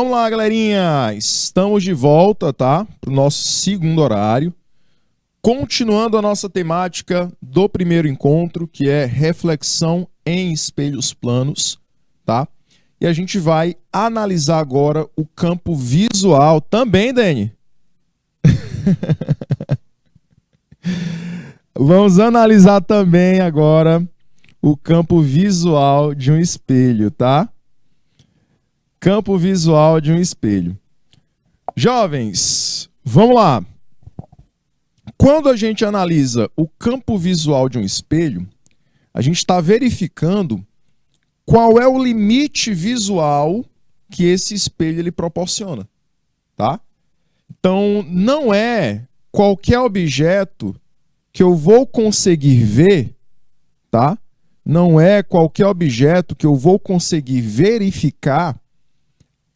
Vamos lá, galerinha! Estamos de volta, tá? Para o nosso segundo horário. Continuando a nossa temática do primeiro encontro, que é reflexão em espelhos planos, tá? E a gente vai analisar agora o campo visual também, Dani. Vamos analisar também agora o campo visual de um espelho, tá? Campo visual de um espelho. Jovens, vamos lá. Quando a gente analisa o campo visual de um espelho, a gente está verificando qual é o limite visual que esse espelho ele proporciona, tá? Então, não é qualquer objeto que eu vou conseguir ver, tá? Não é qualquer objeto que eu vou conseguir verificar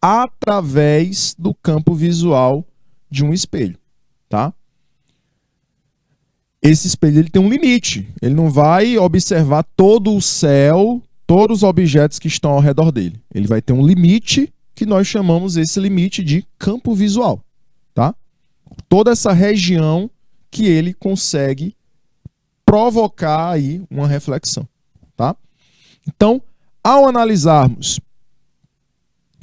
através do campo visual de um espelho, tá? Esse espelho ele tem um limite, ele não vai observar todo o céu, todos os objetos que estão ao redor dele. Ele vai ter um limite que nós chamamos esse limite de campo visual, tá? Toda essa região que ele consegue provocar aí uma reflexão, tá? Então, ao analisarmos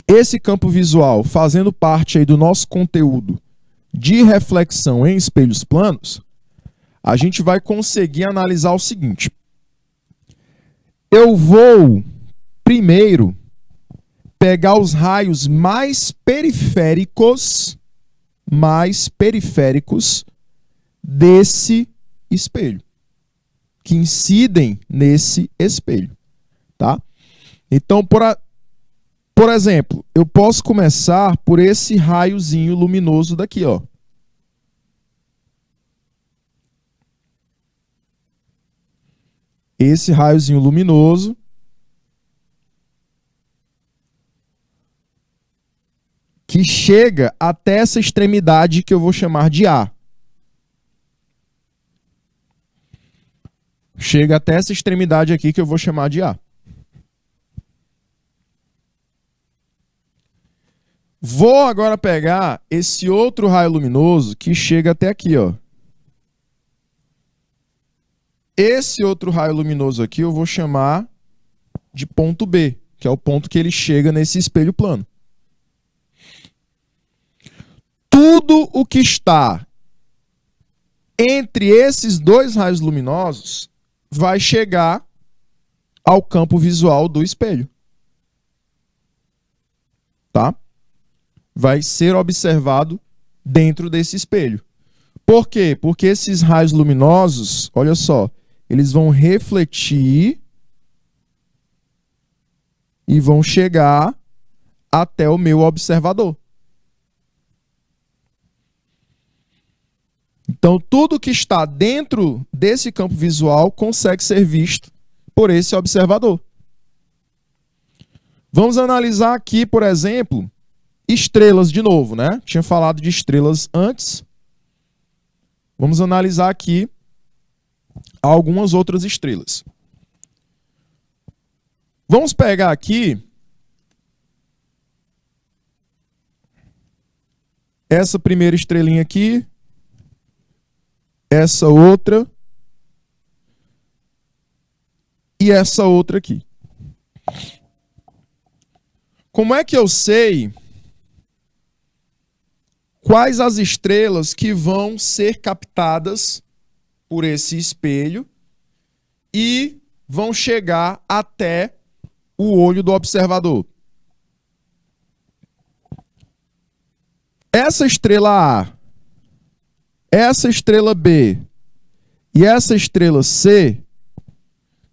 esse campo visual fazendo parte aí do nosso conteúdo de reflexão em espelhos planos, a gente vai conseguir analisar o seguinte. Eu vou primeiro pegar os raios mais periféricos desse espelho, que incidem nesse espelho, tá? Então, por exemplo, eu posso começar por esse raiozinho luminoso daqui, ó. Esse raiozinho luminoso que chega até essa extremidade que eu vou chamar de A. Chega até essa extremidade aqui que eu vou chamar de A. Vou agora pegar esse outro raio luminoso que chega até aqui, ó. Esse outro raio luminoso aqui eu vou chamar de ponto B, que é o ponto que ele chega nesse espelho plano. Tudo o que está entre esses dois raios luminosos vai chegar ao campo visual do espelho. Tá? Vai ser observado dentro desse espelho. Por quê? Porque esses raios luminosos, olha só, eles vão refletir e vão chegar até o meu observador. Então, tudo que está dentro desse campo visual consegue ser visto por esse observador. Vamos analisar aqui, por exemplo, estrelas de novo, né? Tinha falado de estrelas antes. Vamos analisar aqui algumas outras estrelas. Vamos pegar aqui essa primeira estrelinha aqui, essa outra e essa outra aqui. Como é que eu sei quais as estrelas que vão ser captadas por esse espelho e vão chegar até o olho do observador? Essa estrela A, essa estrela B e essa estrela C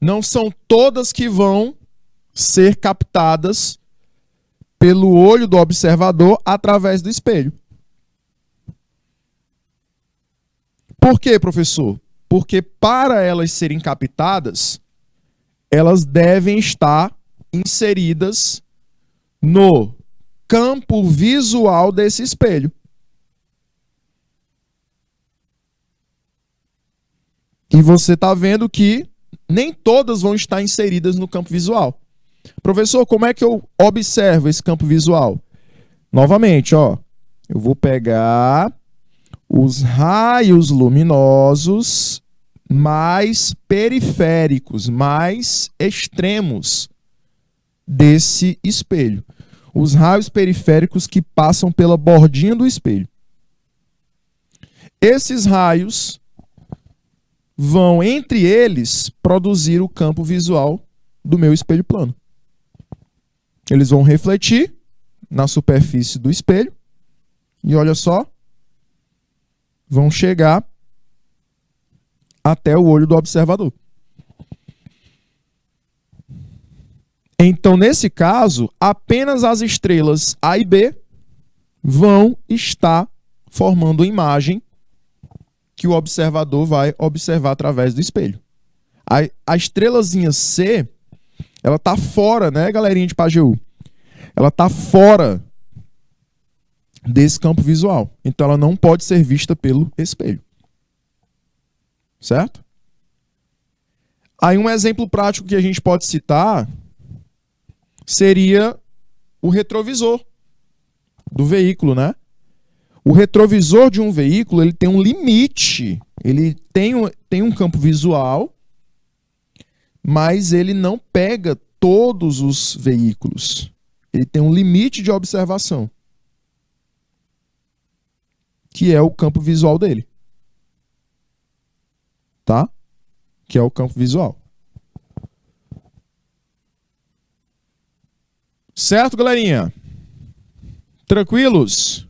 não são todas que vão ser captadas pelo olho do observador através do espelho. Por quê, professor? Porque para elas serem captadas, elas devem estar inseridas no campo visual desse espelho. E você está vendo que nem todas vão estar inseridas no campo visual. Professor, como é que eu observo esse campo visual? Novamente, ó, eu vou pegar os raios luminosos mais periféricos, mais extremos desse espelho. Os raios periféricos que passam pela bordinha do espelho. Esses raios vão, entre eles, produzir o campo visual do meu espelho plano. Eles vão refletir na superfície do espelho e olha só, vão chegar até o olho do observador. Então, nesse caso, apenas as estrelas A e B vão estar formando a imagem que o observador vai observar através do espelho. A estrelazinha C, ela está fora, né, galerinha de Pajeú? Ela está fora desse campo visual. Então, ela não pode ser vista pelo espelho. Certo? Aí, um exemplo prático que a gente pode citar seria o retrovisor do veículo, né? O retrovisor de um veículo, ele tem um limite, ele tem um campo visual, mas ele não pega todos os veículos. Ele tem um limite de observação, que é o campo visual dele. Tá? Que é o campo visual. Certo, galerinha? Tranquilos?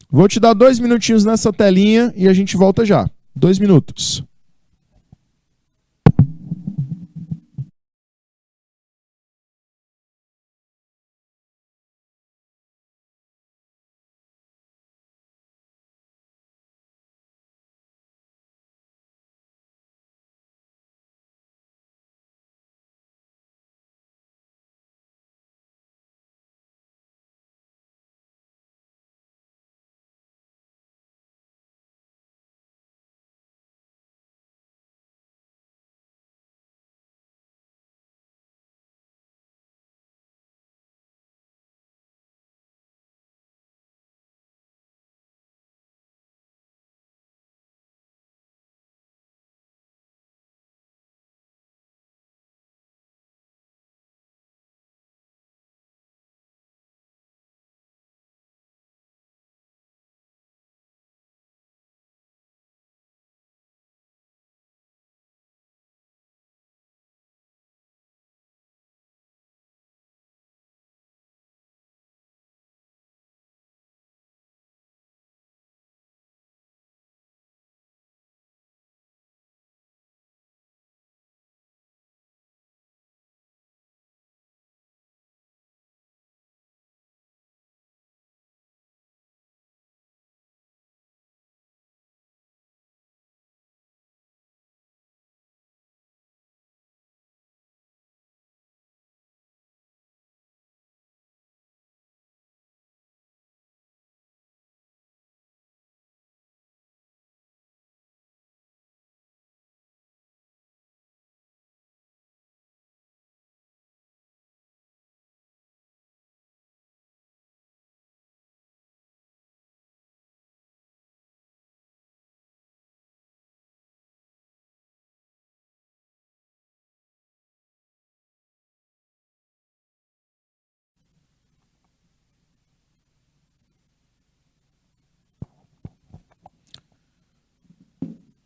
Vou te dar 2 minutinhos nessa telinha e a gente volta já. 2 minutos.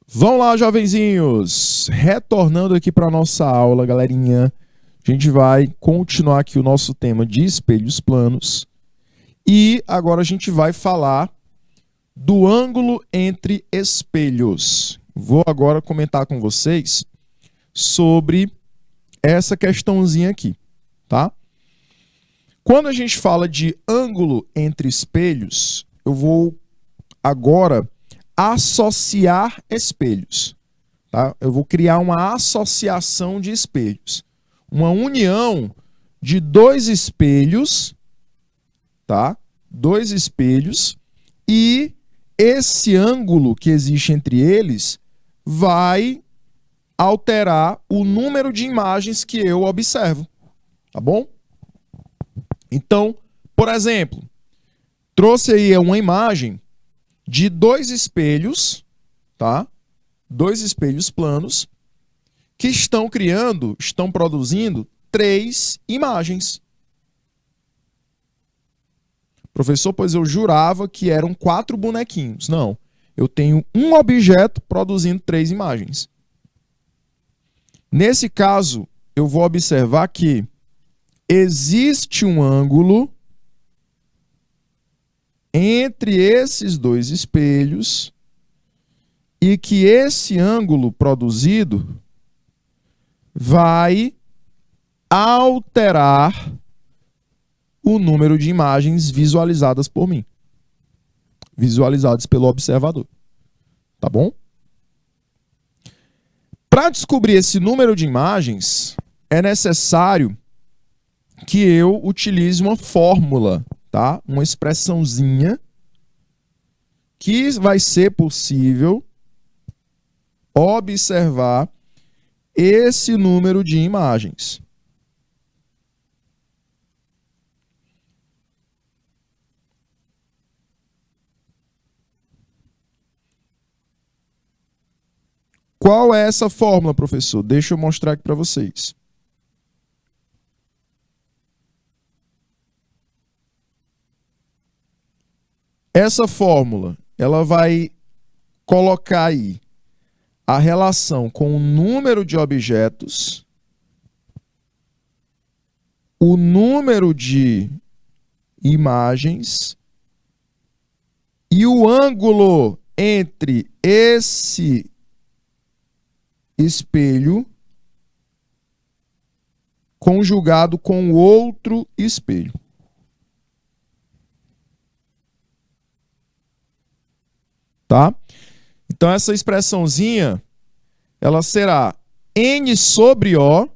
Vão lá, jovenzinhos! Retornando aqui para a nossa aula, galerinha. A gente vai continuar aqui o nosso tema de espelhos planos. E agora a gente vai falar do ângulo entre espelhos. Vou agora comentar com vocês sobre essa questãozinha aqui, tá? Quando a gente fala de ângulo entre espelhos, eu vou agora associar espelhos, tá? Eu vou criar uma associação de espelhos, uma união de 2 espelhos, tá? 2 espelhos, e esse ângulo que existe entre eles vai alterar o número de imagens que eu observo, tá bom? Então, Por exemplo, trouxe aí uma imagem de dois espelhos, tá? Dois espelhos planos que estão produzindo 3 imagens. Professor, pois eu jurava que eram 4 bonequinhos. Não, eu tenho um objeto produzindo 3 imagens. Nesse caso, eu vou observar que existe um ângulo entre esses dois espelhos e que esse ângulo produzido vai alterar o número de imagens visualizadas por mim, visualizadas pelo observador. Tá bom? Para descobrir esse número de imagens, é necessário que eu utilize uma fórmula, tá? Uma expressãozinha que vai ser possível observar esse número de imagens. Qual é essa fórmula, professor? Deixa eu mostrar aqui para vocês. Essa fórmula, ela vai colocar aí a relação com o número de objetos, o número de imagens e o ângulo entre esse espelho conjugado com o outro espelho. Tá? Então essa expressãozinha, ela será N sobre O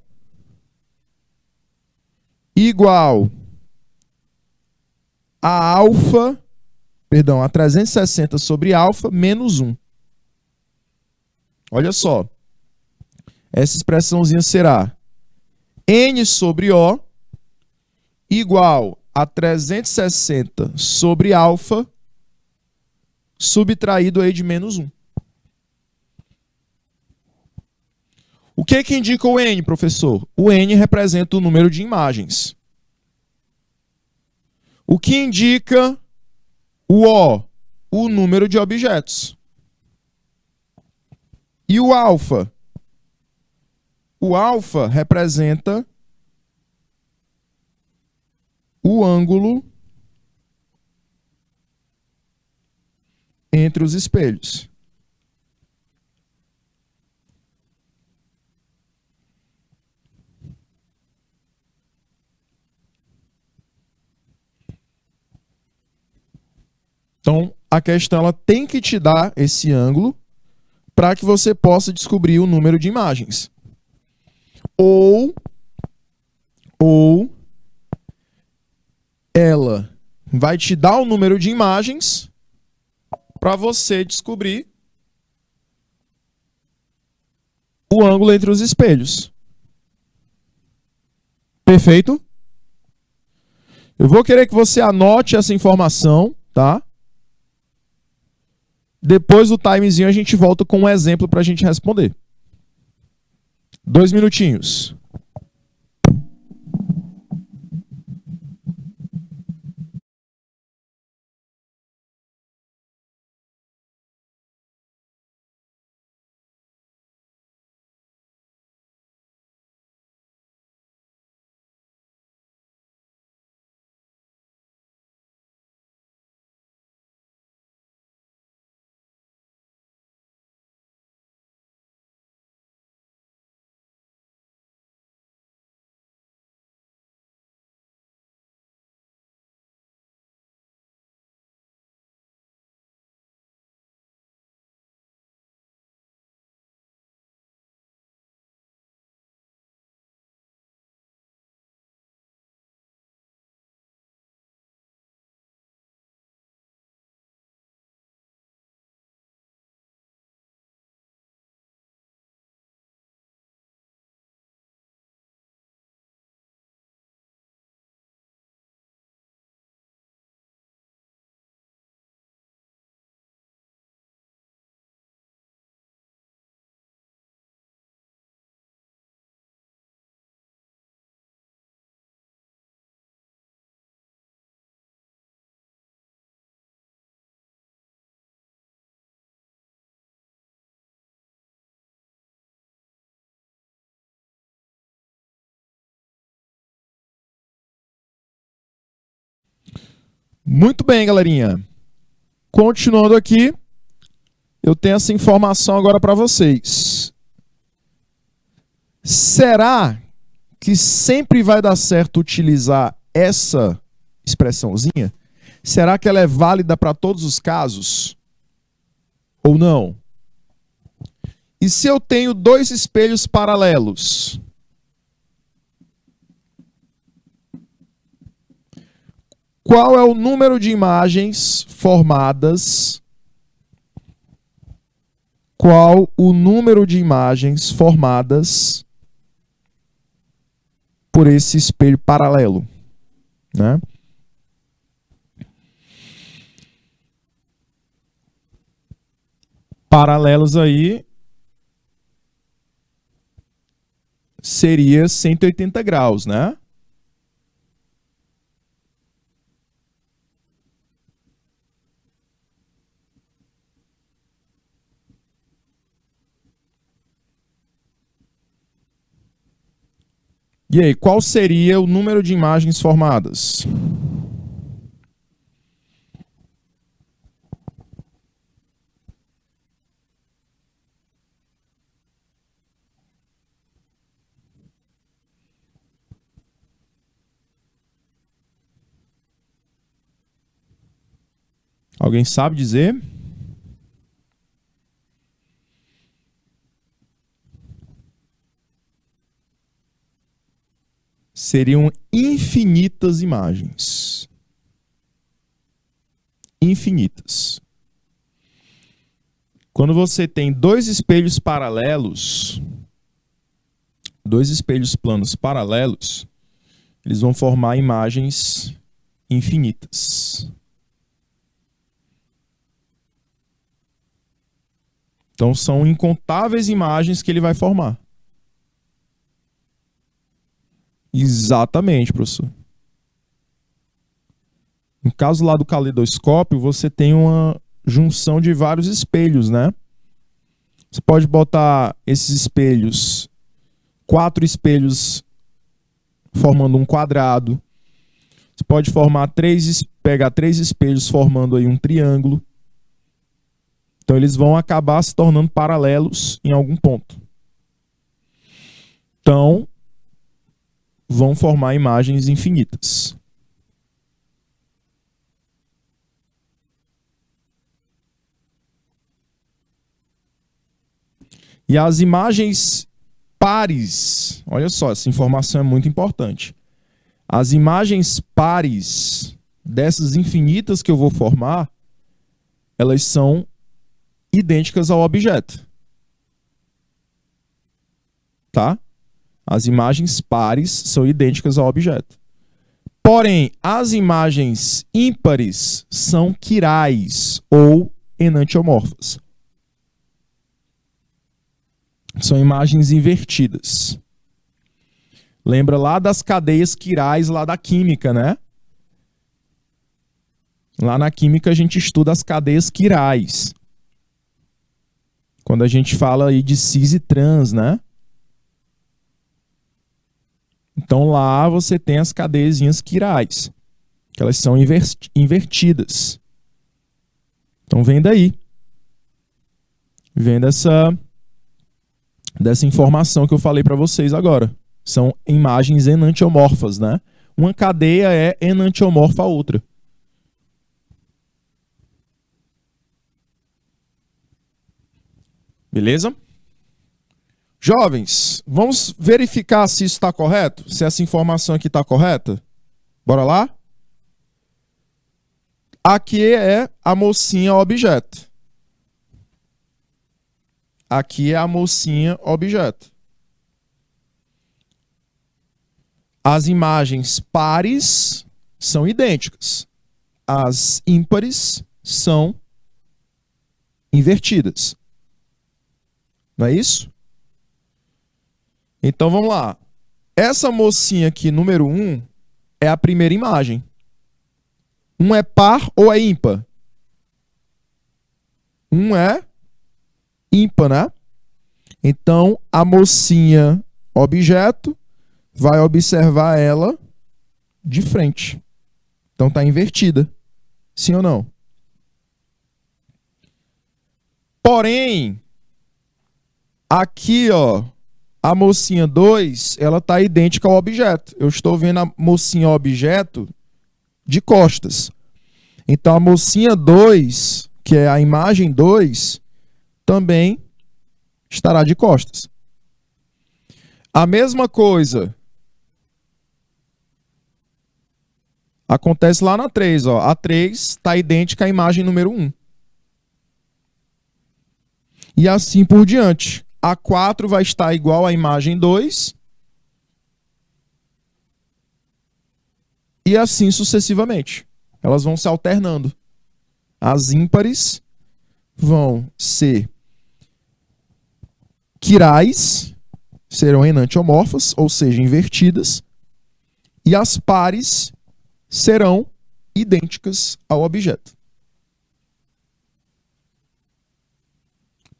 igual a alfa, perdão, a 360 sobre alfa menos 1. Olha só. Essa expressãozinha será N sobre O igual a 360 sobre alfa subtraído aí de menos 1. O que que indica o N, professor? O N representa o número de imagens. O que indica o O? O número de objetos. E o alfa? O alfa representa o ângulo entre os espelhos. Então, a questão ela tem que te dar esse ângulo para que você possa descobrir o número de imagens. Ou ela vai te dar o número de imagens para você descobrir o ângulo entre os espelhos. Perfeito? Eu vou querer que você anote essa informação, tá? Depois do timezinho a gente volta com um exemplo para a gente responder. 2 minutinhos. Muito bem, galerinha. Continuando aqui, eu tenho essa informação agora para vocês. Será que sempre vai dar certo utilizar essa expressãozinha? Será que ela é válida para todos os casos? Ou não? E se eu tenho dois espelhos paralelos? Qual é o número de imagens formadas? Qual o número de imagens formadas por esse espelho paralelo, né? Paralelos aí seria 180 graus, né? E aí, qual seria o número de imagens formadas? Alguém sabe dizer? Seriam infinitas imagens. Infinitas. Quando você tem dois espelhos paralelos, dois espelhos planos paralelos, eles vão formar imagens infinitas. Então são incontáveis imagens que ele vai formar. Exatamente, professor. No caso lá do caleidoscópio, você tem uma junção de vários espelhos, né? Você pode botar esses espelhos, 4 espelhos formando um quadrado. Você pode pegar 3 espelhos formando aí um triângulo. Então eles vão acabar se tornando paralelos em algum ponto. Então, vão formar imagens infinitas. E as imagens pares, olha só, essa informação é muito importante. As imagens pares dessas infinitas que eu vou formar, elas são idênticas ao objeto. Tá? As imagens pares são idênticas ao objeto. Porém, as imagens ímpares são quirais ou enantiomorfas. São imagens invertidas. Lembra lá das cadeias quirais lá da química, né? Lá na química a gente estuda as cadeias quirais. Quando a gente fala aí de cis e trans, né? Então lá você tem as cadeiazinhas quirais, que elas são invertidas. Então vem daí. Vem dessa informação que eu falei para vocês agora. São imagens enantiomorfas, né? Uma cadeia é enantiomorfa a outra. Beleza? Jovens, vamos verificar se isso está correto? Se essa informação aqui está correta? Bora lá? Aqui é a mocinha objeto. Aqui é a mocinha objeto. As imagens pares são idênticas. As ímpares são invertidas. Não é isso? Então vamos lá. Essa mocinha aqui, número 1, é a primeira imagem. Um é par ou é ímpar? Um é ímpar, né? Então a mocinha objeto vai observar ela de frente. Então está invertida. Sim ou não? Porém, aqui, ó, a mocinha 2, ela está idêntica ao objeto. Eu estou vendo a mocinha objeto de costas. Então, a mocinha 2, que é a imagem 2, também estará de costas. A mesma coisa acontece lá na 3. Ó. A 3 está idêntica à imagem número 1. E assim por diante. A 4 vai estar igual à imagem 2. E assim sucessivamente. Elas vão se alternando. As ímpares vão ser quirais, serão enantiomorfas, ou seja, invertidas. E as pares serão idênticas ao objeto.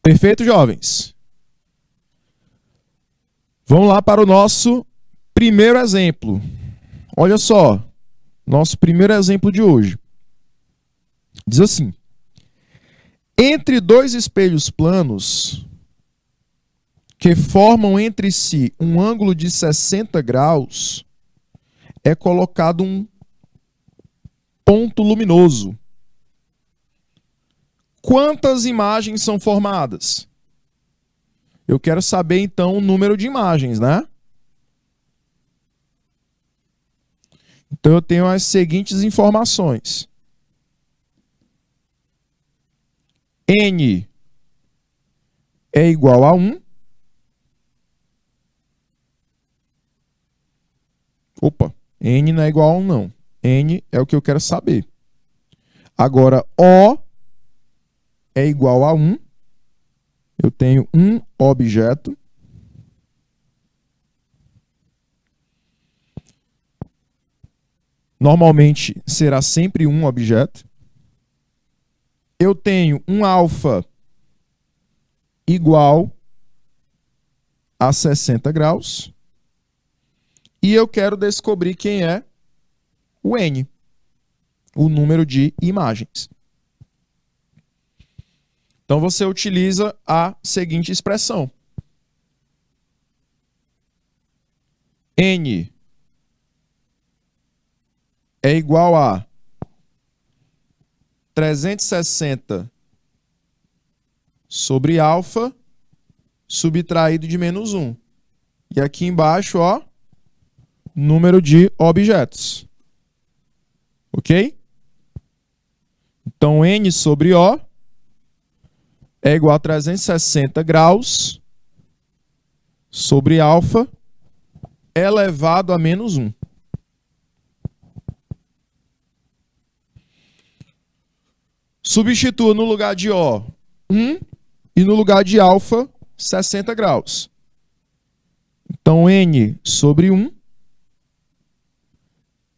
Perfeito, jovens? Vamos lá para o nosso primeiro exemplo. Olha só, nosso primeiro exemplo de hoje. Diz assim: entre dois espelhos planos que formam entre si um ângulo de 60 graus, é colocado um ponto luminoso. Quantas imagens são formadas? Eu quero saber, então, o número de imagens, né? Então, eu tenho as seguintes informações. N é igual a 1. Opa, N não é igual a 1, não. N é o que eu quero saber. Agora, O é igual a 1. Eu tenho um objeto. Normalmente será sempre um objeto. Eu tenho um alfa igual a 60 graus. E eu quero descobrir quem é o N, o número de imagens. Então você utiliza a seguinte expressão. N é igual a 360 sobre alfa subtraído de menos 1. E aqui embaixo, ó, número de objetos. Ok? Então, N sobre O é igual a 360 graus sobre alfa elevado a menos 1. Substitua no lugar de O 1 e no lugar de alfa 60 graus. Então, N sobre 1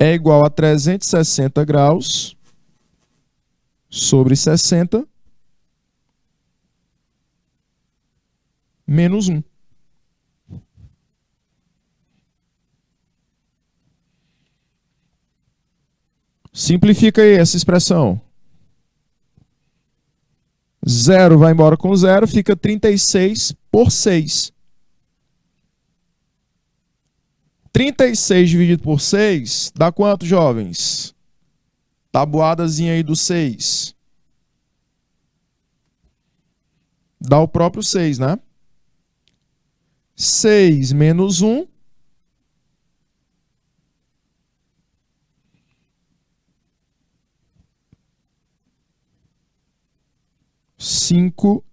é igual a 360 graus sobre 60 menos 1. Simplifica aí essa expressão. 0 vai embora com 0, fica 36 por 6. 36 dividido por 6 dá quanto, jovens? Tabuadazinha aí do 6. Dá o próprio 6, né? 6 menos 1. 5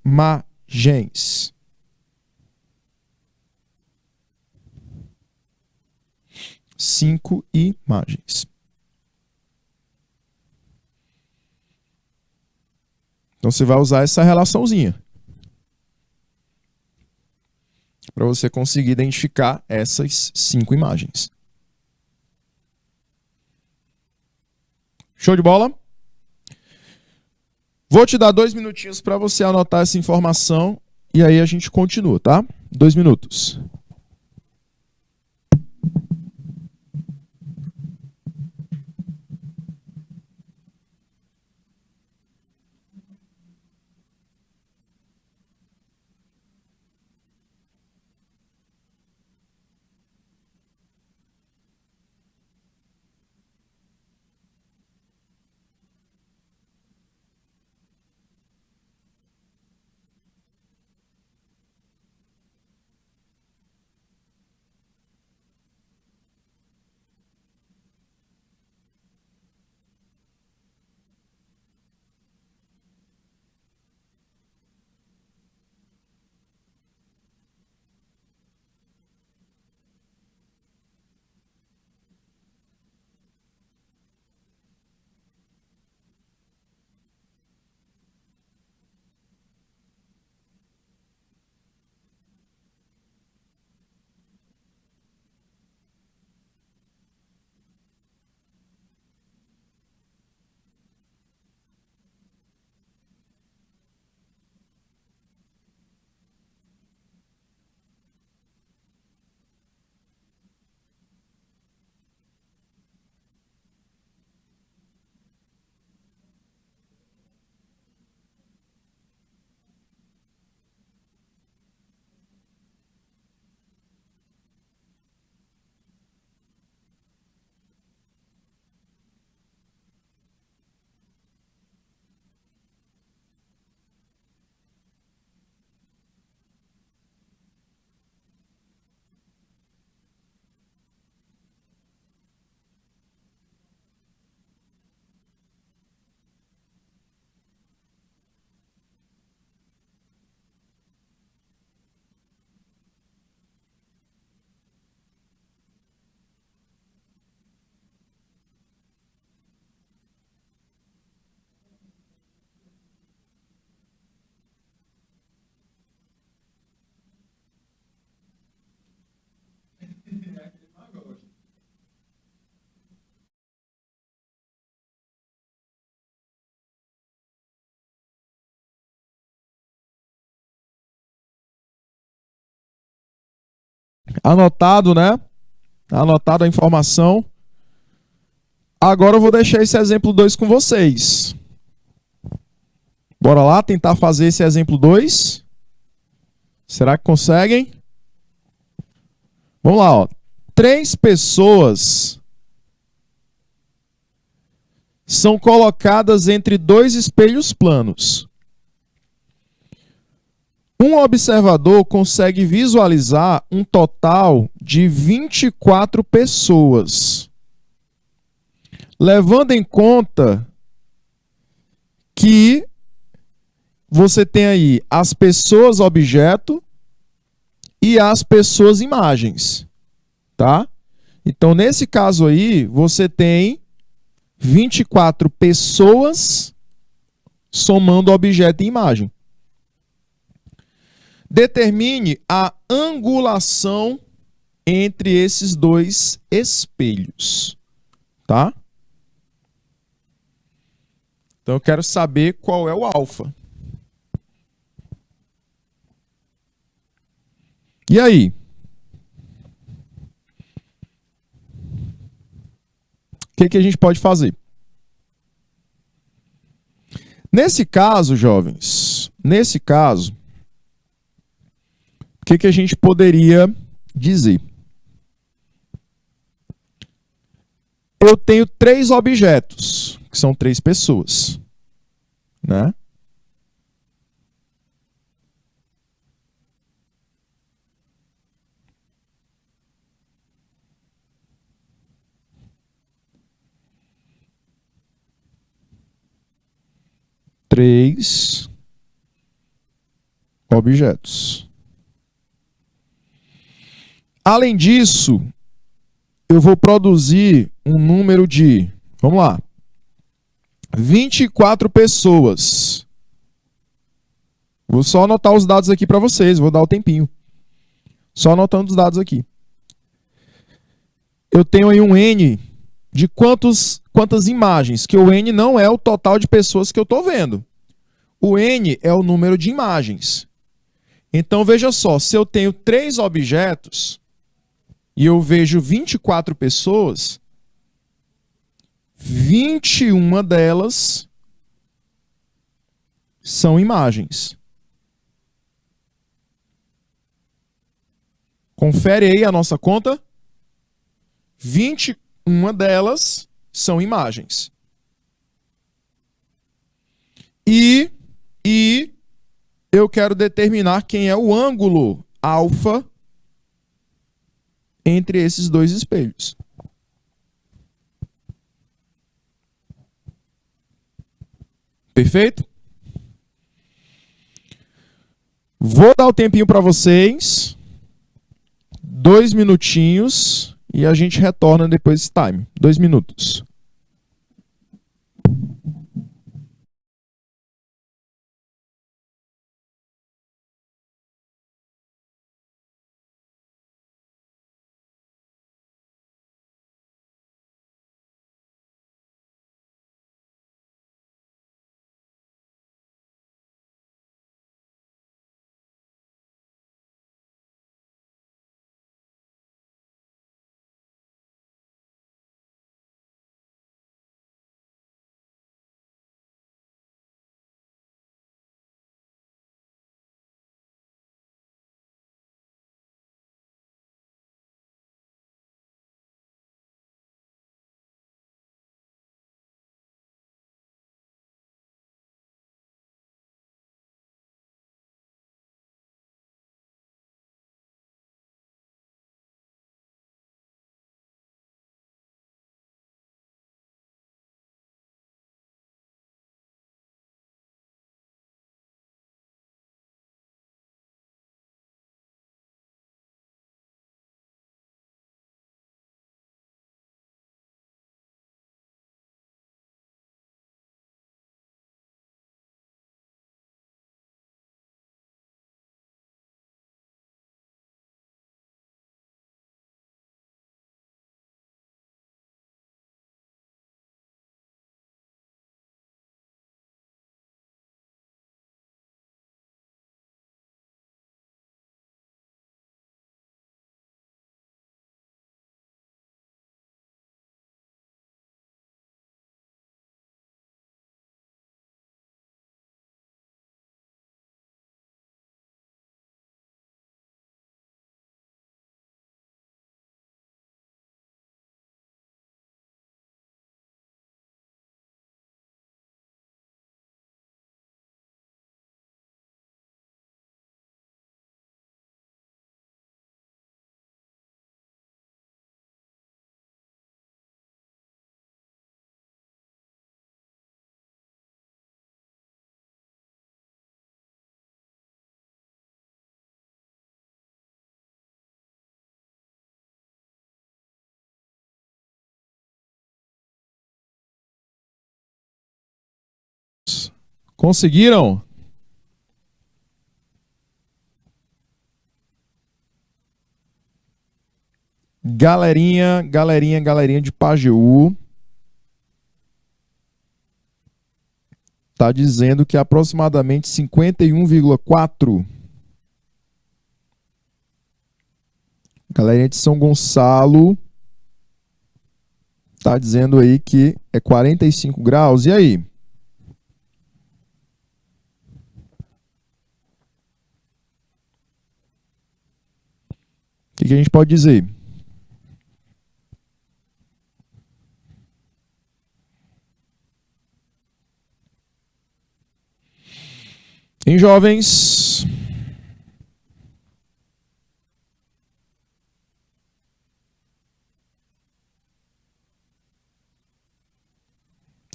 imagens. Cinco imagens. Então você vai usar essa relaçãozinha para você conseguir identificar essas 5 imagens. Show de bola? Vou te dar 2 minutinhos para você anotar essa informação e aí a gente continua, tá? 2 minutos. Anotado, né? Anotado a informação. Agora eu vou deixar esse exemplo 2 com vocês. Bora lá tentar fazer esse exemplo 2. Será que conseguem? Vamos lá, ó. 3 pessoas são colocadas entre 2 espelhos planos. Um observador consegue visualizar um total de 24 pessoas. Levando em conta que você tem aí as pessoas objeto e as pessoas imagens, tá? Então, nesse caso aí, você tem 24 pessoas somando objeto e imagem. Determine a angulação entre esses 2 espelhos, tá? Então, eu quero saber qual é o alfa. E aí? O que a gente pode fazer? Nesse caso, jovens, nesse caso, o que a gente poderia dizer? Eu tenho 3 objetos, que são 3 pessoas, né? Três objetos. Além disso, eu vou produzir um número de, vamos lá, 24 pessoas. Vou só anotar os dados aqui para vocês, vou dar o tempinho. Só anotando os dados aqui. Eu tenho aí um N de quantas imagens, que o N não é o total de pessoas que eu estou vendo. O N é o número de imagens. Então, veja só, se eu tenho 3 objetos e eu vejo 24 pessoas, 21 delas são imagens. Confere aí a nossa conta. 21 delas são imagens. E eu quero determinar quem é o ângulo alfa entre esses dois espelhos. Perfeito? Vou dar o tempinho para vocês. 2 minutinhos e a gente retorna depois desse time. 2 minutos. Conseguiram? Galerinha de Pajeú. Tá dizendo que aproximadamente 51,4. Galerinha de São Gonçalo. Tá dizendo aí que é 45 graus. E aí? O que a gente pode dizer? Em jovens?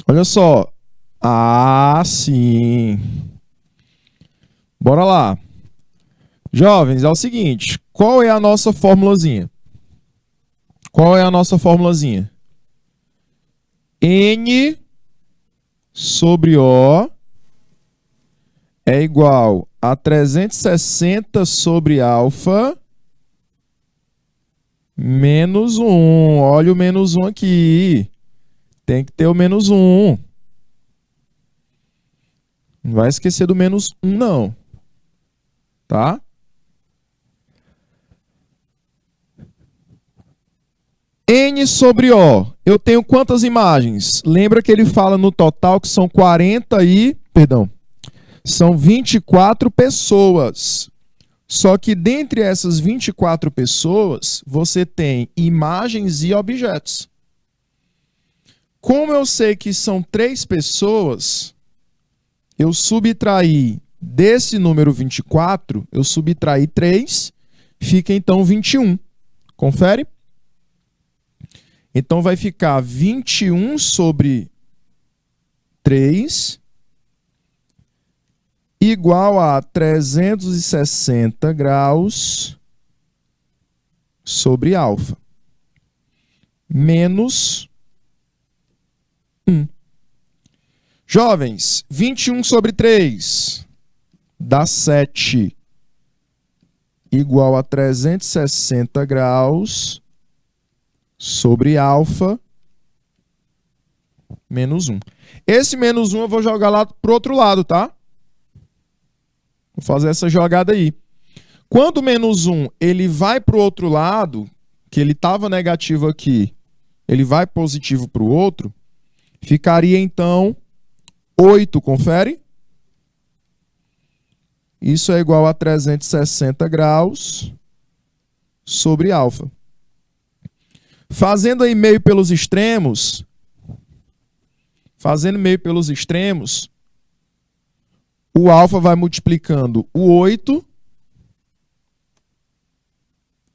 Olha só. Ah, sim. Bora lá. Jovens, é o seguinte. Qual é a nossa formulazinha? Qual é a nossa formulazinha? N sobre O é igual a 360 sobre alfa menos 1. Olha o menos 1 aqui. Tem que ter o menos 1. Não vai esquecer do menos 1, não. Tá? N sobre O. Eu tenho quantas imagens? Lembra que ele fala no total que são 40 e... Perdão. São 24 pessoas. Só que dentre essas 24 pessoas, você tem imagens e objetos. Como eu sei que são 3 pessoas, eu subtraí desse número 24, eu subtraí 3, fica então 21. Confere? Então vai ficar 21 sobre 3 igual a 360 graus sobre alfa, menos 1. Jovens, 21 sobre 3 dá 7, igual a 360 graus sobre alfa, menos 1. Esse menos 1 eu vou jogar lá para o outro lado, tá? Vou fazer essa jogada aí. Quando o menos 1 ele vai para o outro lado, que ele estava negativo aqui, ele vai positivo para o outro, ficaria então 8, confere? Isso é igual a 360 graus sobre alfa. Fazendo aí meio pelos extremos, o alfa vai multiplicando o 8,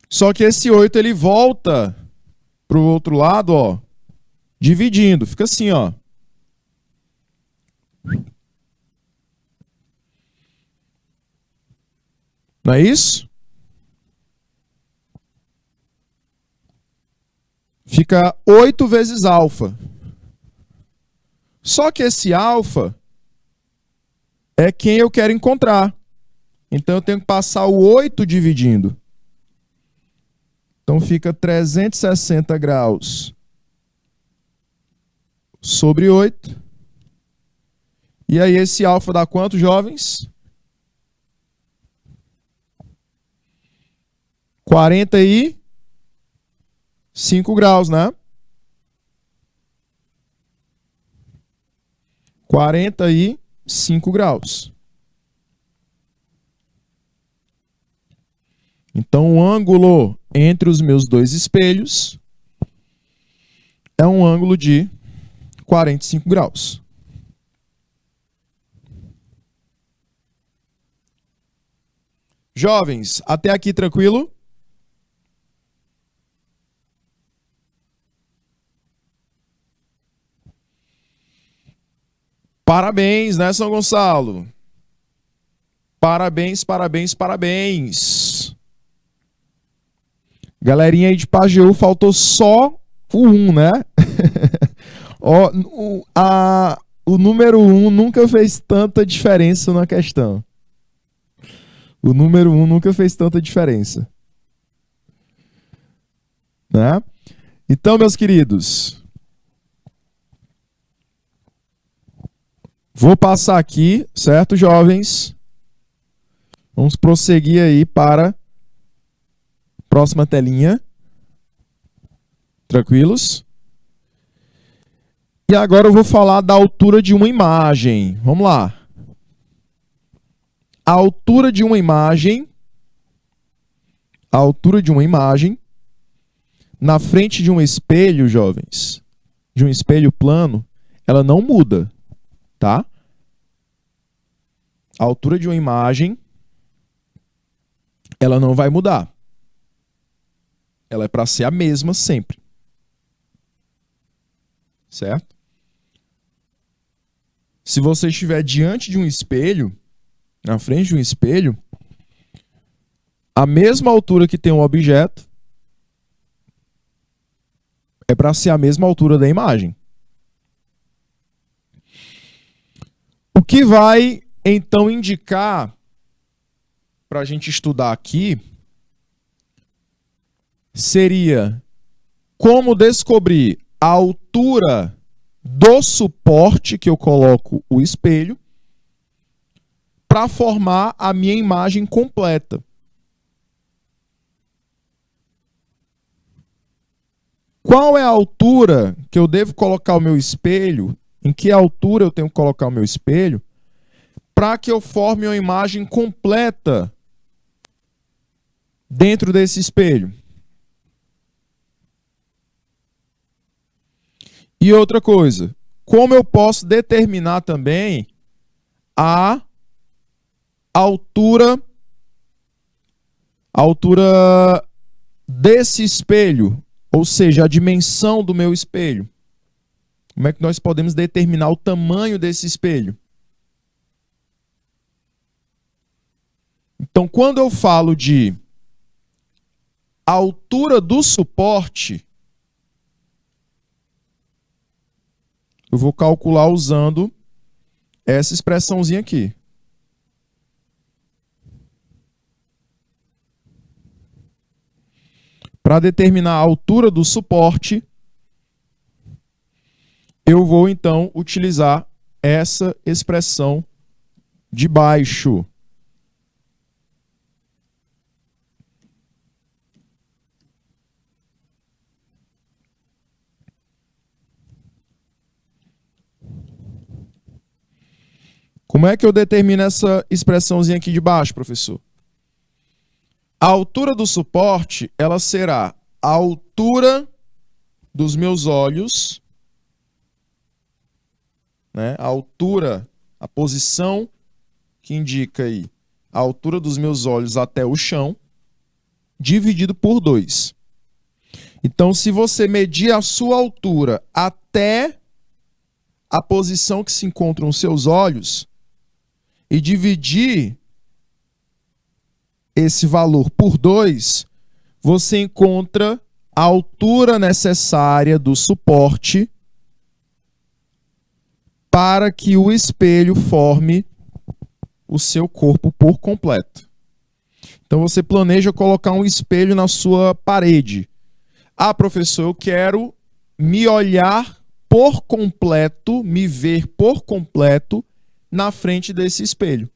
só que esse 8 ele volta para o outro lado, ó, dividindo. Fica assim, ó. Não é isso? Fica 8 vezes alfa. Só que esse alfa é quem eu quero encontrar. Então eu tenho que passar o 8 dividindo. Então fica 360 graus sobre 8. E aí esse alfa dá quanto, jovens? 45 graus, né? 45 graus. Então, o ângulo entre os meus dois espelhos é um ângulo de 45 graus. Jovens, até aqui tranquilo? Parabéns, né, São Gonçalo? Parabéns, parabéns, parabéns. Galerinha aí de Pajeú, faltou só o 1, né? Ó, o número 1 nunca fez tanta diferença na questão. O número 1 nunca fez tanta diferença. Né? Então, meus queridos, vou passar aqui, certo, jovens? Vamos prosseguir aí para a próxima telinha. Tranquilos? E agora eu vou falar da altura de uma imagem. Vamos lá. A altura de uma imagem, na frente de um espelho, jovens, de um espelho plano, ela não muda, tá? A altura de uma imagem, ela não vai mudar. Ela é para ser a mesma sempre. Certo? Se você estiver diante de um espelho, na frente de um espelho, a mesma altura que tem um objeto é para ser a mesma altura da imagem. O que vai, então, indicar para a gente estudar aqui seria como descobrir a altura do suporte que eu coloco o espelho para formar a minha imagem completa. Qual é a altura que eu devo colocar o meu espelho? Em que altura eu tenho que colocar o meu espelho para que eu forme uma imagem completa dentro desse espelho. E outra coisa, como eu posso determinar também a altura desse espelho, ou seja, a dimensão do meu espelho? Como é que nós podemos determinar o tamanho desse espelho? Então, quando eu falo de altura do suporte, eu vou calcular usando essa expressãozinha aqui. Para determinar a altura do suporte, eu vou então utilizar essa expressão de baixo. Como é que eu determino essa expressãozinha aqui de baixo, professor? A altura do suporte, ela será a altura dos meus olhos, né? A altura, a posição que indica aí a altura dos meus olhos até o chão, dividido por 2. Então, se você medir a sua altura até a posição que se encontram os seus olhos e dividir esse valor por 2, você encontra a altura necessária do suporte para que o espelho forme o seu corpo por completo. Então você planeja colocar um espelho na sua parede. Ah, professor, eu quero me olhar por completo, me ver por completo na frente desse espelho.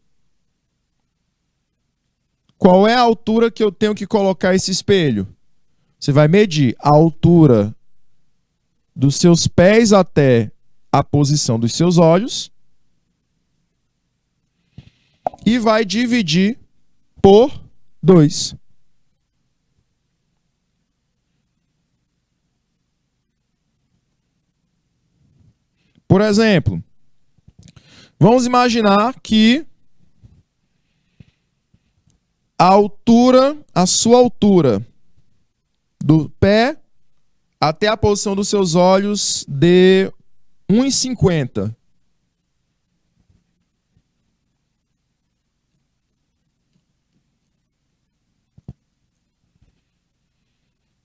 Qual é a altura que eu tenho que colocar esse espelho? Você vai medir a altura dos seus pés até a posição dos seus olhos e vai dividir por 2. Por exemplo, vamos imaginar que a sua altura do pé até a posição dos seus olhos de 1,50.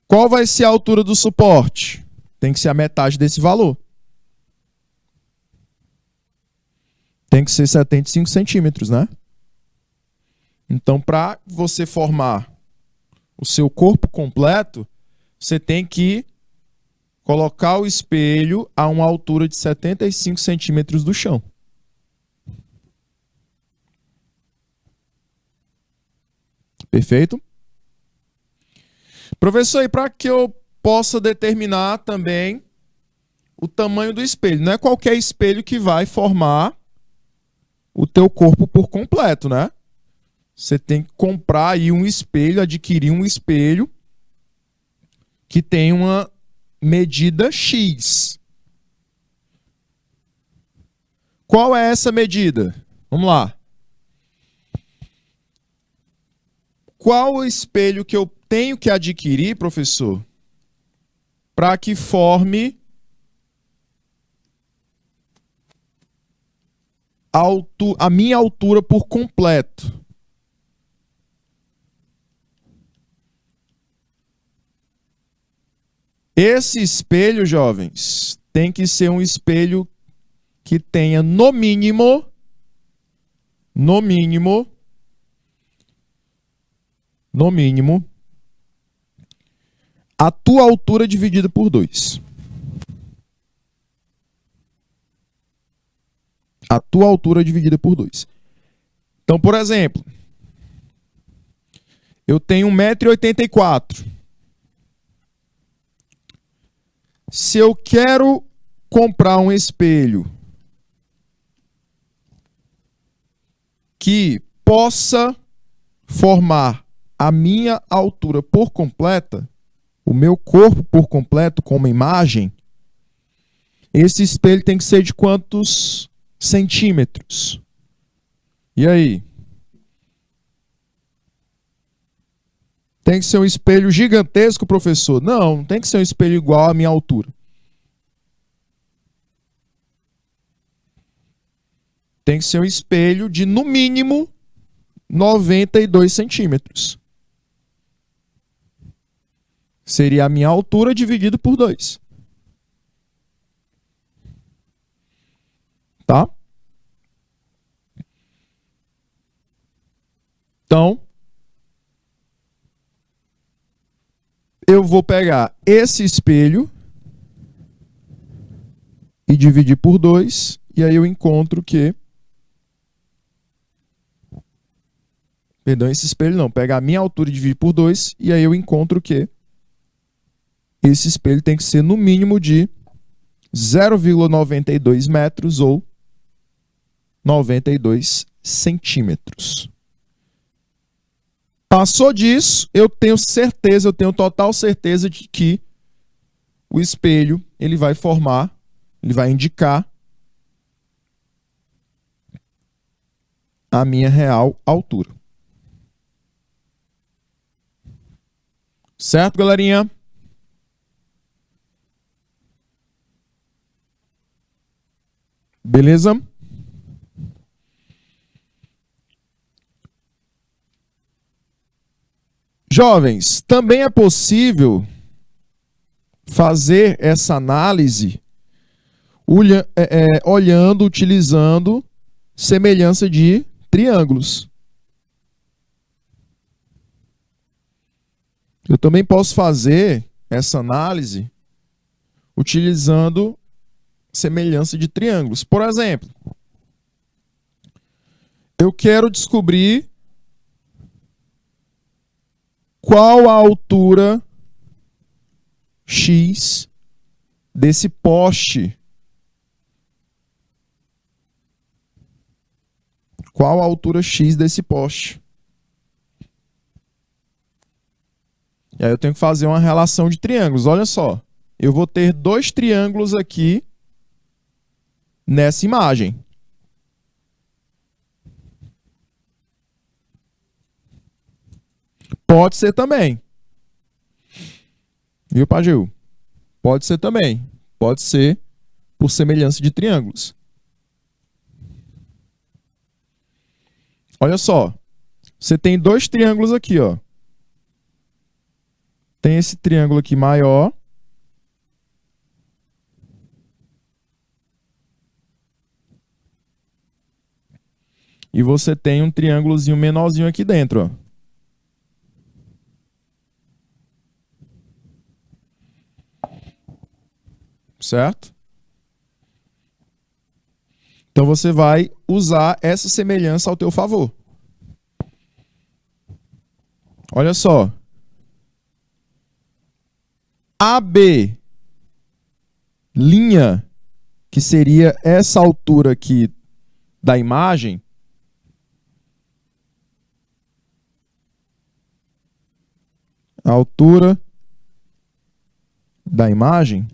Qual vai ser a altura do suporte? Tem que ser a metade desse valor. Tem que ser 75 centímetros, né? Então, para você formar o seu corpo completo, você tem que colocar o espelho a uma altura de 75 centímetros do chão. Perfeito? Professor, e para que eu possa determinar também o tamanho do espelho? Não é qualquer espelho que vai formar o teu corpo por completo, né? Você tem que comprar aí um espelho, adquirir um espelho que tem uma medida X. Qual é essa medida? Vamos lá. Qual o espelho que eu tenho que adquirir, professor, para que forme a minha altura por completo? Esse espelho, jovens, tem que ser um espelho que tenha no mínimo, a tua altura dividida por 2. A tua altura dividida por 2. Então, por exemplo, eu tenho 1,84 m. Se eu quero comprar um espelho que possa formar a minha altura por completa, o meu corpo por completo como imagem, esse espelho tem que ser de quantos centímetros? E aí? Tem que ser um espelho gigantesco, professor? Não, não tem que ser um espelho igual à minha altura. Tem que ser um espelho de, no mínimo, 92 centímetros. Seria a minha altura dividido por 2. Tá? Então, eu vou pegar esse espelho e dividir por 2, e aí eu encontro que... Perdão, esse espelho não. Pegar a minha altura e dividir por 2, e aí eu encontro que esse espelho tem que ser no mínimo de 0,92 metros ou 92 centímetros. Passou disso, eu tenho certeza, eu tenho total certeza de que o espelho ele vai formar, ele vai indicar a minha real altura. Certo, galerinha? Beleza? Jovens, também é possível fazer essa análise olhando, utilizando semelhança de triângulos. Eu também posso fazer essa análise utilizando semelhança de triângulos. Por exemplo, eu quero descobrir qual a altura X desse poste. Qual a altura X desse poste? E aí eu tenho que fazer uma relação de triângulos. Olha só, eu vou ter 2 triângulos aqui nessa imagem. Pode ser também. Viu, Pajeú? Pode ser também. Pode ser por semelhança de triângulos. Olha só. Você tem 2 triângulos aqui, ó. Tem esse triângulo aqui maior. E você tem um triângulozinho menorzinho aqui dentro, ó. Certo? Então você vai usar essa semelhança ao teu favor. Olha só. AB, linha, que seria essa altura aqui da imagem, a altura da imagem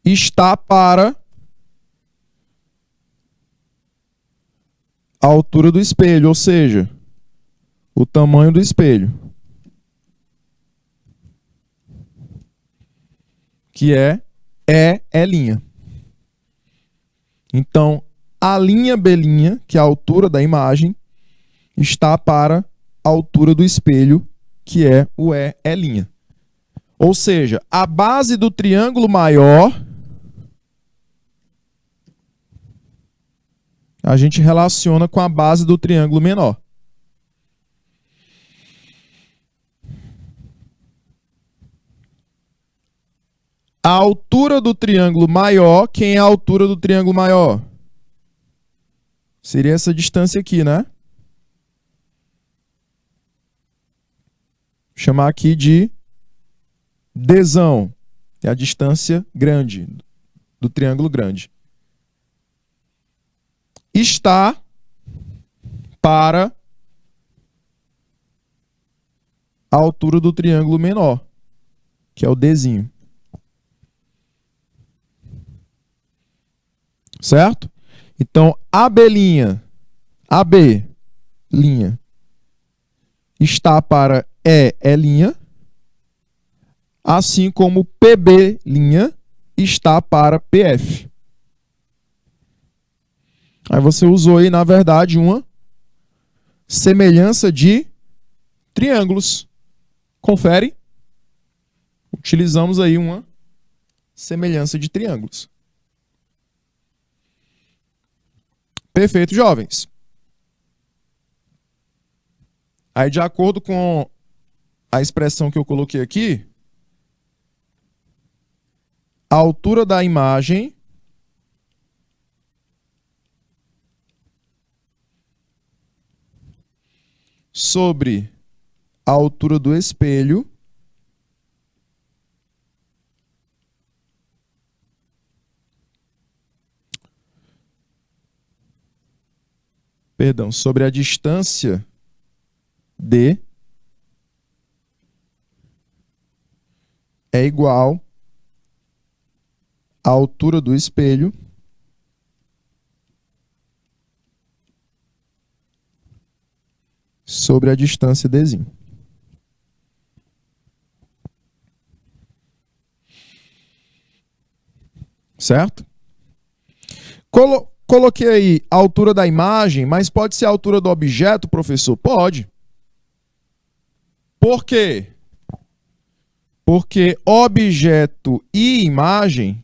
está para a altura do espelho, ou seja, o tamanho do espelho, que é E'. Então, a linha B', que é a altura da imagem, está para a altura do espelho, que é o E'. Ou seja, a base do triângulo maior a gente relaciona com a base do triângulo menor. A altura do triângulo maior, quem é a altura do triângulo maior? Seria essa distância aqui, né? Vou chamar aqui de Dzão. É a distância grande, do triângulo grande. está para a altura do triângulo menor, que é o Dzinho. Certo? Então, AB linha está para EE', assim como PB linha está para PF. Aí você usou aí, na verdade, uma semelhança de triângulos. Confere? Utilizamos aí uma semelhança de triângulos. Perfeito, jovens. Aí, de acordo com a expressão que eu coloquei aqui, a altura da imagem sobre a altura do espelho sobre a distância D é igual à altura do espelho sobre a distância Dzinho. Certo? Coloquei aí a altura da imagem, mas pode ser a altura do objeto, professor? Pode. Por quê? Porque objeto e imagem,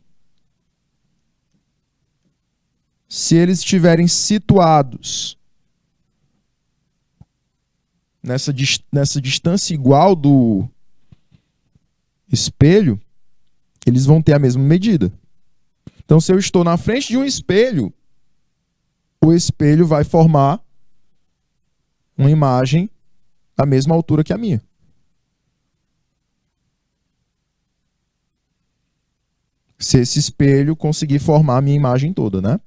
se eles estiverem situados nessa distância igual do espelho, eles vão ter a mesma medida. Então, se eu estou na frente de um espelho, o espelho vai formar uma imagem à mesma altura que a minha. Se esse espelho conseguir formar a minha imagem toda, né?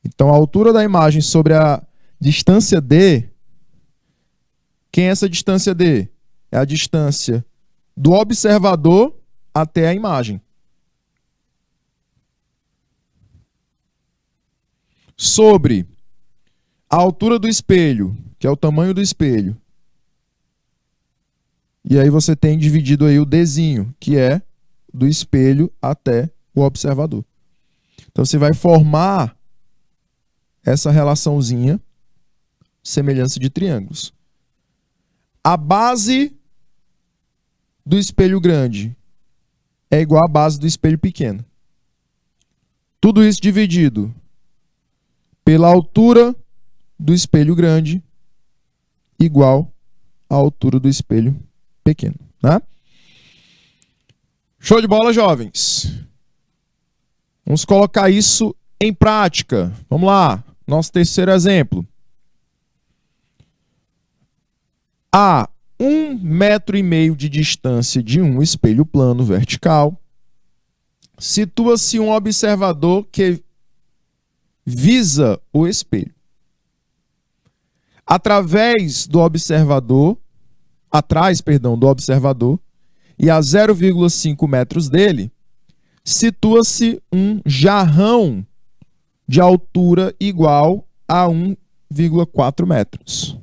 Então, a altura da imagem sobre a distância D, quem é essa distância D? É a distância do observador até a imagem. Sobre a altura do espelho, que é o tamanho do espelho. E aí você tem dividido aí o Dzinho, que é do espelho até o observador. Então você vai formar essa relaçãozinha, semelhança de triângulos. A base do espelho grande é igual à base do espelho pequeno. Tudo isso dividido pela altura do espelho grande igual à altura do espelho pequeno, né? Show de bola, jovens. Vamos colocar isso em prática. Vamos lá. Nosso terceiro exemplo. A 1,5 metro de distância de um espelho plano vertical, situa-se um observador que visa o espelho. Atrás do observador, e a 0,5 metros dele, situa-se um jarrão de altura igual a 1,4 metros.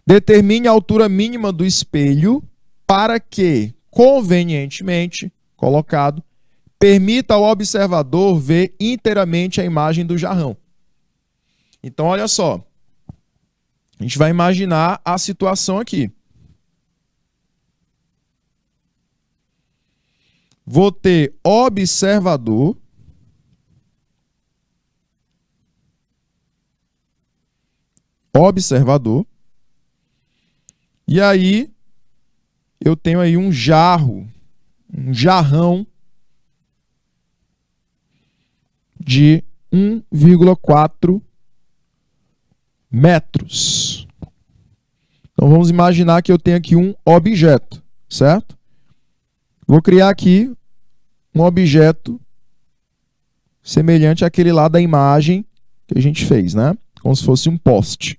Determine a altura mínima do espelho para que, convenientemente colocado, permita ao observador ver inteiramente a imagem do jarrão. Então, olha só. A gente vai imaginar a situação aqui. Vou ter observador. E aí, eu tenho aí um jarrão de 1,4 metros. Então, vamos imaginar que eu tenho aqui um objeto, certo? Vou criar aqui um objeto semelhante àquele lá da imagem que a gente fez, né? Como se fosse um poste.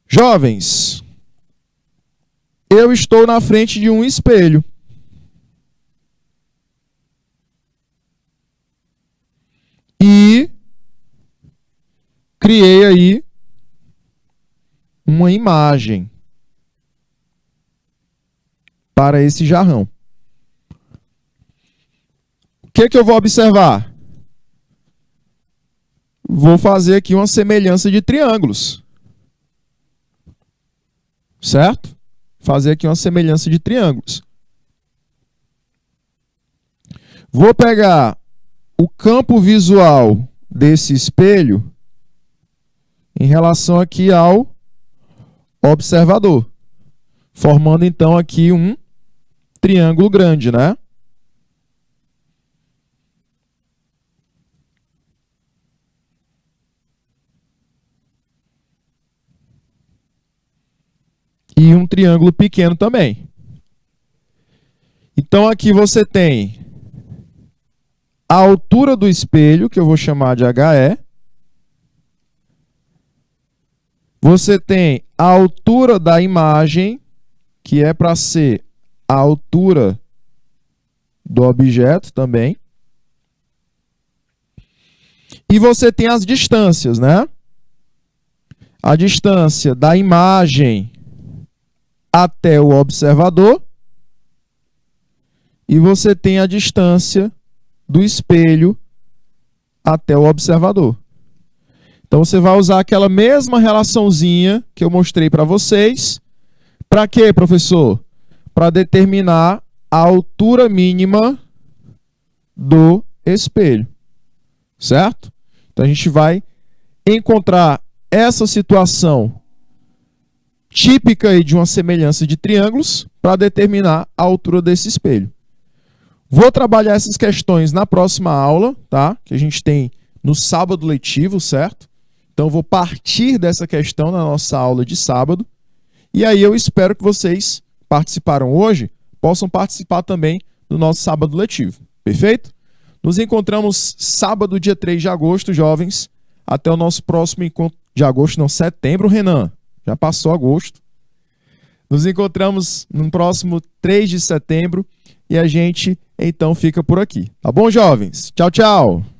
Jovens, eu estou na frente de um espelho. E criei aí uma imagem para esse jarrão. O que eu vou observar? Vou fazer aqui uma semelhança de triângulos. Certo? Fazer aqui uma semelhança de triângulos. Vou pegar o campo visual desse espelho em relação aqui ao observador, formando então aqui um triângulo grande, né? E um triângulo pequeno também. Então aqui você tem a altura do espelho, que eu vou chamar de HE. Você tem a altura da imagem, que é para ser a altura do objeto também. E você tem as distâncias, né? A distância da imagem até o observador. E você tem a distância do espelho até o observador. Então você vai usar aquela mesma relaçãozinha que eu mostrei para vocês. Para quê, professor? Para determinar a altura mínima do espelho. Certo? Então a gente vai encontrar essa situação típica aí de uma semelhança de triângulos para determinar a altura desse espelho. Vou trabalhar essas questões na próxima aula, tá? Que a gente tem no sábado letivo, certo? Então, vou partir dessa questão na nossa aula de sábado. E aí eu espero que vocês participaram hoje, possam participar também do nosso sábado letivo. Perfeito? Nos encontramos sábado, dia 3 de agosto, jovens. Até o nosso próximo encontro de agosto, não, setembro, Renan. Já passou agosto. Nos encontramos no próximo 3 de setembro. E a gente, então, fica por aqui. Tá bom, jovens? Tchau, tchau!